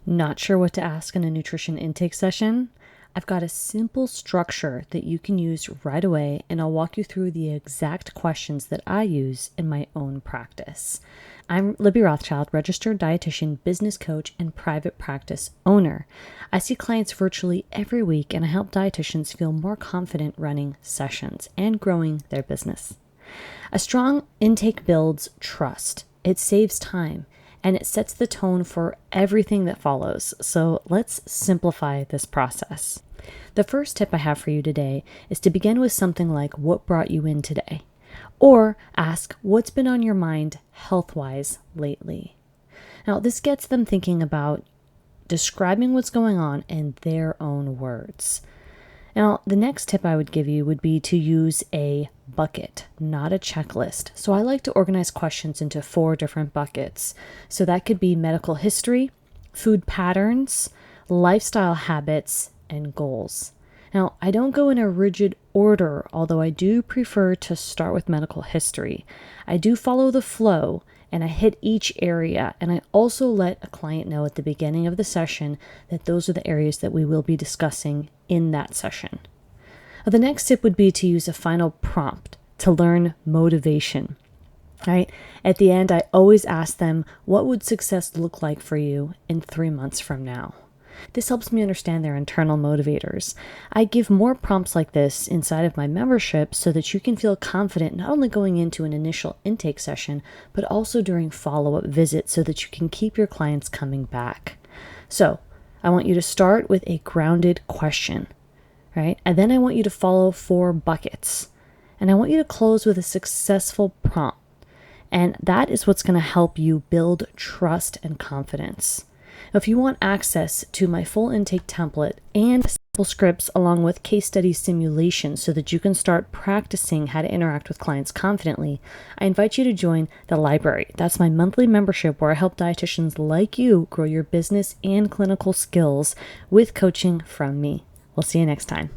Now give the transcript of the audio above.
Not sure what to ask in a nutrition intake session? I've got a simple structure that you can use right away, and I'll walk you through the exact questions that I use in my own practice. I'm Libby Rothschild, registered dietitian, business coach, and private practice owner. I see clients virtually every week, and I help dietitians feel more confident running sessions and growing their business. A strong intake builds trust. It saves time, and it sets the tone for everything that follows. So let's simplify this process. The first tip I have for you today is to begin with something like, what brought you in today? Or ask, what's been on your mind health-wise lately? Now, this gets them thinking about describing what's going on in their own words. Now, the next tip I would give you would be to use a bucket, not a checklist. So I like to organize questions into 4 different buckets. So that could be medical history, food patterns, lifestyle habits, and goals. Now, I don't go in a rigid order, although I do prefer to start with medical history. I do follow the flow, and I hit each area, and I also let a client know at the beginning of the session that those are the areas that we will be discussing in that session. The next tip would be to use a final prompt to learn motivation. Right? At the end, I always ask them, what would success look like for you in 3 months from now? This helps me understand their internal motivators. I give more prompts like this inside of my membership so that you can feel confident not only going into an initial intake session, but also during follow-up visits so that you can keep your clients coming back. So I want you to start with a grounded question, right? And then I want you to follow 4 buckets. And I want you to close with a successful prompt. And that is what's going to help you build trust and confidence. If you want access to my full intake template and sample scripts along with case study simulations so that you can start practicing how to interact with clients confidently, I invite you to join the library. That's my monthly membership where I help dietitians like you grow your business and clinical skills with coaching from me. We'll see you next time.